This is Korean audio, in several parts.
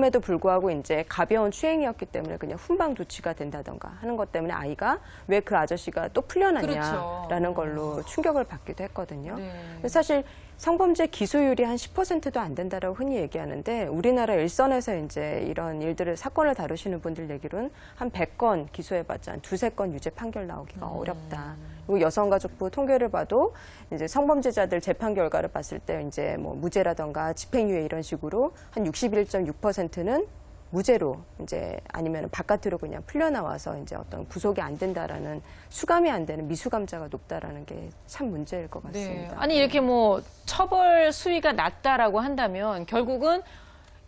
그럼에도 불구하고 이제 가벼운 추행이었기 때문에 그냥 훈방 조치가 된다던가 하는 것 때문에 아이가 왜 그 아저씨가 또 풀려났냐라는 그렇죠. 걸로 충격을 받기도 했거든요. 네. 사실 성범죄 기소율이 한 10%도 안 된다라고 흔히 얘기하는데 우리나라 일선에서 이제 이런 일들을 사건을 다루시는 분들 얘기로는 한 100건 기소해봤자 한 2~3건 유죄 판결 나오기가 어렵다. 그리고 여성가족부 통계를 봐도 이제 성범죄자들 재판 결과를 봤을 때 이제 뭐 무죄라던가 집행유예 이런 식으로 한 61.6%는 무죄로 이제 아니면 바깥으로 그냥 풀려나와서 이제 어떤 구속이 안 된다라는 수감이 안 되는 미수감자가 높다라는 게 참 문제일 것 같습니다. 네. 아니 이렇게 뭐 처벌 수위가 낮다라고 한다면 결국은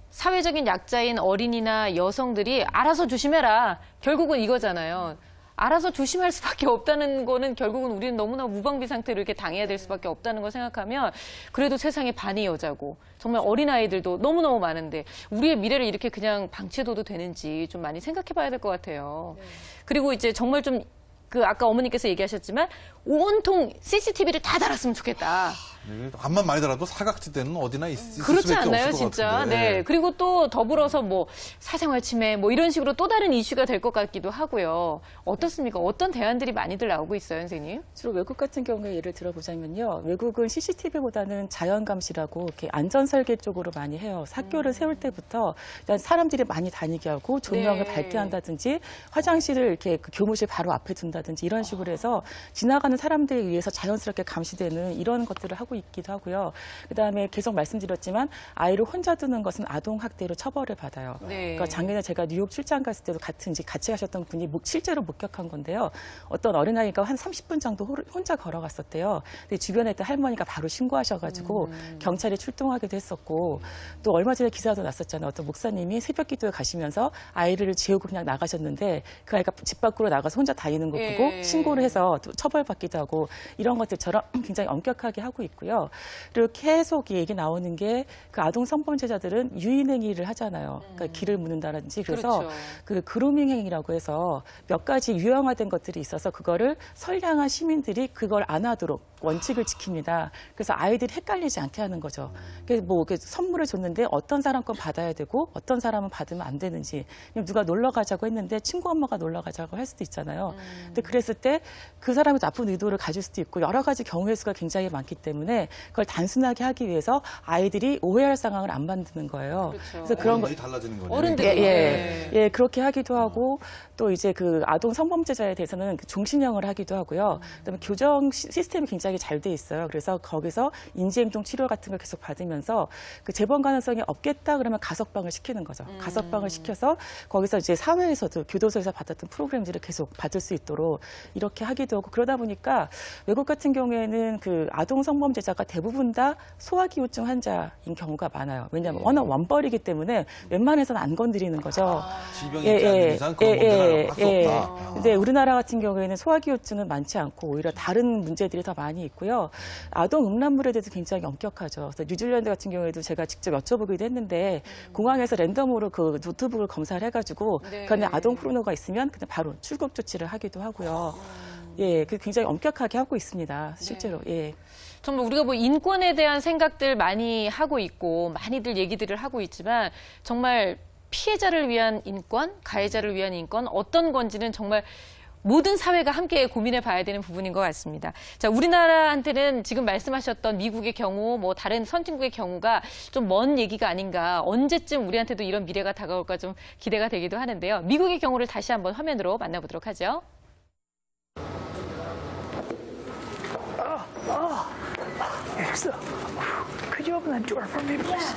사회적인 약자인 어린이나 여성들이 알아서 조심해라. 결국은 이거잖아요. 알아서 조심할 수밖에 없다는 거는 결국은 우리는 너무나 무방비 상태로 이렇게 당해야 될 수밖에 없다는 걸 생각하면 그래도 세상에 반이 여자고 정말 어린아이들도 너무너무 많은데 우리의 미래를 이렇게 그냥 방치해둬도 되는지 좀 많이 생각해 봐야 될 것 같아요. 네. 그리고 이제 정말 좀 아까 어머니께서 얘기하셨지만 온통 CCTV를 다 달았으면 좋겠다. 암만 많이 달아도 사각지대는 어디나 있을 그렇지 수밖에 않나요, 없을 것 진짜? 같은데. 네. 그리고 또 더불어서 뭐 사생활 침해 뭐 이런 식으로 또 다른 이슈가 될 것 같기도 하고요. 어떻습니까? 어떤 대안들이 많이들 나오고 있어요, 선생님? 주로 외국 같은 경우에 예를 들어보자면요. 외국은 CCTV보다는 자연감시라고 이렇게 안전설계 쪽으로 많이 해요. 학교를 세울 때부터 일단 사람들이 많이 다니게 하고 조명을 네. 밝게 한다든지 화장실을 이렇게 그 교무실 바로 앞에 둔다든지 이런 식으로 해서 지나가는 사람들에 의해서 자연스럽게 감시되는 이런 것들을 하고 있기도 하고요. 그다음에 계속 말씀드렸지만 아이를 혼자 두는 것은 아동학대로 처벌을 받아요. 네. 그러니까 작년에 제가 뉴욕 출장 갔을 때도 같이 가셨던 분이 실제로 목격한 건데요. 어떤 어린아이가 한 30분 정도 혼자 걸어갔었대요. 근데 주변에 있던 할머니가 바로 신고하셔가지고 경찰이 출동하기도 했었고 또 얼마 전에 기사도 났었잖아요. 어떤 목사님이 새벽 기도에 가시면서 아이를 재우고 그냥 나가셨는데 그 아이가 집 밖으로 나가서 혼자 다니는 거 보고 예. 신고를 해서 또 처벌받기도 하고 이런 것들처럼 굉장히 엄격하게 하고 있고요. 그리고 계속 얘기 나오는 게 그 아동 성범죄자들은 유인 행위를 하잖아요. 그러니까 길을 묻는다든지 그래서 그렇죠. 그 그루밍 행위라고 해서 몇 가지 유형화된 것들이 있어서 그거를 선량한 시민들이 그걸 안 하도록 원칙을 지킵니다. 그래서 아이들이 헷갈리지 않게 하는 거죠. 그래서 뭐 선물을 줬는데 어떤 사람 건 받아야 되고 어떤 사람은 받으면 안 되는지 누가 놀러 가자고 했는데 친구 엄마가 놀러 가자고 할 수도 있잖아요. 근데 그랬을 때 그 사람이 나쁜 의도를 가질 수도 있고 여러 가지 경우의 수가 굉장히 많기 때문에 그걸 단순하게 하기 위해서 아이들이 오해할 상황을 안 만드는 거예요. 그렇죠. 그래서 그런 거 달라지는 거죠. 어른들이 예, 그렇게 하기도 하고 또 이제 그 아동 성범죄자에 대해서는 종신형을 하기도 하고요. 그다음에 교정 시스템이 굉장히 잘 돼 있어요. 그래서 거기서 인지행동 치료 같은 걸 계속 받으면서 그 재범 가능성이 없겠다 그러면 가석방을 시키는 거죠. 가석방을 시켜서 거기서 이제 사회에서도 교도소에서 받았던 프로그램들을 계속 받을 수 있도록 이렇게 하기도 하고 그러다 보니까 외국 같은 경우에는 그 아동 성범죄자가 대부분 다 소화기호증 환자인 경우가 많아요. 왜냐하면 워낙 원벌이기 때문에 웬만해서는 안 건드리는 거죠. 질병이 있지 않는 이상 그런 문제는 할 수 없다. 근데 우리나라 같은 경우에는 소화기호증은 많지 않고 오히려 다른 문제들이 더 많이 있고요. 아동 음란물에 대해서 굉장히 엄격하죠. 그래서 뉴질랜드 같은 경우에도 제가 직접 여쭤보기도 했는데 공항에서 랜덤으로 그 노트북을 검사를 해가지고 네. 그 안에 아동 포르노가 있으면 그냥 바로 출국 조치를 하기도 하고요. 예, 그 굉장히 엄격하게 하고 있습니다. 실제로. 예. 정말 우리가 뭐 인권에 대한 생각들 많이 하고 있고 많이들 얘기들을 하고 있지만 정말 피해자를 위한 인권, 가해자를 위한 인권 어떤 건지는 정말 모든 사회가 함께 고민해 봐야 되는 부분인 것 같습니다. 자, 우리나라한테는 지금 말씀하셨던 미국의 경우, 뭐 다른 선진국의 경우가 좀 먼 얘기가 아닌가, 언제쯤 우리한테도 이런 미래가 다가올까 좀 기대가 되기도 하는데요. 미국의 경우를 다시 한번 화면으로 만나보도록 하죠. Could you open that door for me, please?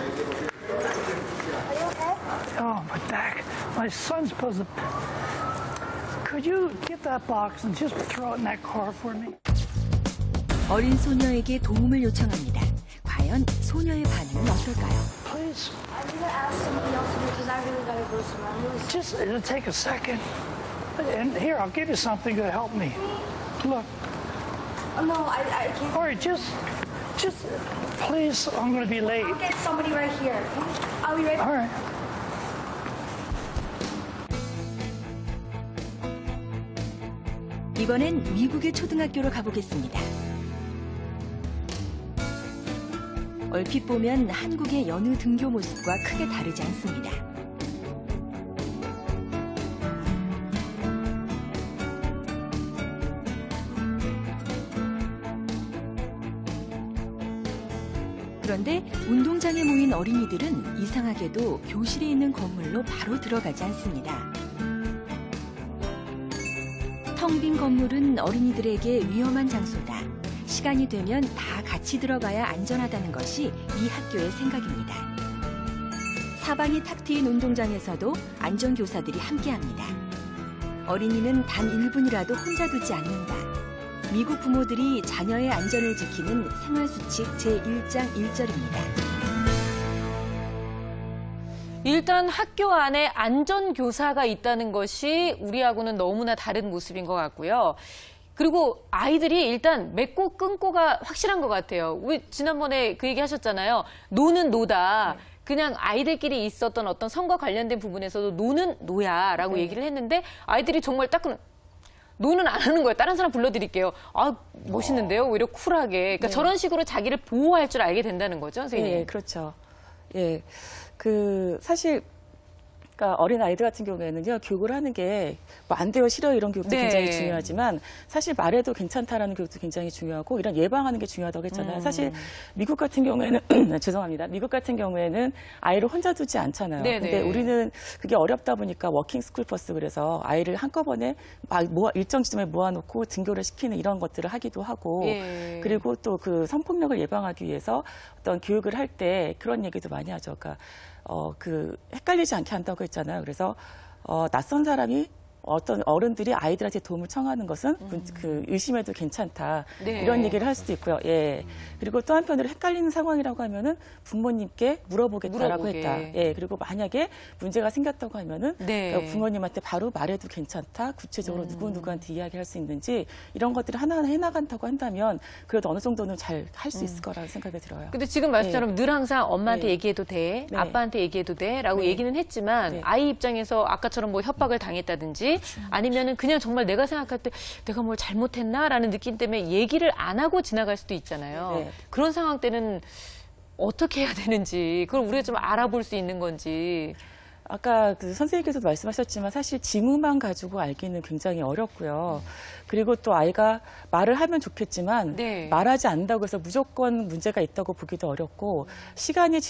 Are you okay? Oh, my back. My son's supposed to... Could you get that box and just throw it in that car for me? 어린 소녀에게 도움을 요청합니다. 과연 소녀의 반응은 어떨까요? Please. I'm gonna ask somebody else because I really gotta go somewhere. I'm really sorry. Just, it'll take a second. And here, I'll give you something to help me. Look. Oh, no, I can't. All right, just, please, I'm going to be late. I'll get somebody right here. I'll be right back. All right. 이번엔 미국의 초등학교로 가보겠습니다. 얼핏 보면 한국의 여느 등교 모습과 크게 다르지 않습니다. 그런데 운동장에 모인 어린이들은 이상하게도 교실에 있는 건물로 바로 들어가지 않습니다. 텅 빈 건물은 어린이들에게 위험한 장소다. 시간이 되면 다 같이 들어가야 안전하다는 것이 이 학교의 생각입니다. 사방이 탁 트인 운동장에서도 안전교사들이 함께합니다. 어린이는 단 1분이라도 혼자 두지 않는다. 미국 부모들이 자녀의 안전을 지키는 생활수칙 제1장 1절입니다. 일단 학교 안에 안전교사가 있다는 것이 우리하고는 너무나 다른 모습인 것 같고요. 그리고 아이들이 일단 맺고 끊고가 확실한 것 같아요. 우리 지난번에 그 얘기 하셨잖아요. 노는 노다. 그냥 아이들끼리 있었던 어떤 성과 관련된 부분에서도 노는 노야라고 얘기를 했는데 아이들이 정말 딱 노는 안 하는 거예요. 다른 사람 불러드릴게요. 아, 멋있는데요? 오히려 쿨하게. 그러니까 저런 식으로 자기를 보호할 줄 알게 된다는 거죠, 선생님? 예, 그렇죠. 예. 사실, 그러니까 어린 아이들 같은 경우에는요, 교육을 하는 게 뭐 안 돼요, 싫어요 이런 교육도 네. 굉장히 중요하지만 사실 말해도 괜찮다라는 교육도 굉장히 중요하고 이런 예방하는 게 중요하다고 했잖아요. 사실 미국 같은 경우에는 죄송합니다. 미국 같은 경우에는 아이를 혼자 두지 않잖아요. 네네. 근데 우리는 그게 어렵다 보니까 워킹 스쿨 버스 그래서 아이를 한꺼번에 막 일정 지점에 모아놓고 등교를 시키는 이런 것들을 하기도 하고 예. 그리고 또 그 성폭력을 예방하기 위해서 어떤 교육을 할 때 그런 얘기도 많이 하죠. 그러니까 헷갈리지 않게 한다고 했잖아요. 그래서 낯선 사람이 어떤 어른들이 아이들한테 도움을 청하는 것은 그 의심해도 괜찮다. 네. 이런 얘기를 할 수도 있고요. 예. 그리고 또 한편으로 헷갈리는 상황이라고 하면은 부모님께 물어보겠다라고 물어보게. 했다. 예. 그리고 만약에 문제가 생겼다고 하면은 네. 그러니까 부모님한테 바로 말해도 괜찮다. 구체적으로 누구누구한테 이야기할 수 있는지 이런 것들을 하나하나 해나간다고 한다면 그래도 어느 정도는 잘 할 수 있을 거라는 생각이 들어요. 근데 지금 말씀처럼 늘 항상 엄마한테 네. 얘기해도 돼, 네. 아빠한테 얘기해도 돼, 라고 네. 얘기는 했지만 네. 아이 입장에서 아까처럼 뭐 협박을 당했다든지 아니면은 그냥 정말 내가 생각할 때 내가 뭘 잘못했나라는 느낌 때문에 얘기를 안 하고 지나갈 수도 있잖아요. 네. 그런 상황 때는 어떻게 해야 되는지 그걸 우리가 좀 알아볼 수 있는 건지. 아까 그 선생님께서도 말씀하셨지만 사실 징후만 가지고 알기는 굉장히 어렵고요. 그리고 또 아이가 말을 하면 좋겠지만 네. 말하지 않는다고 해서 무조건 문제가 있다고 보기도 어렵고 시간이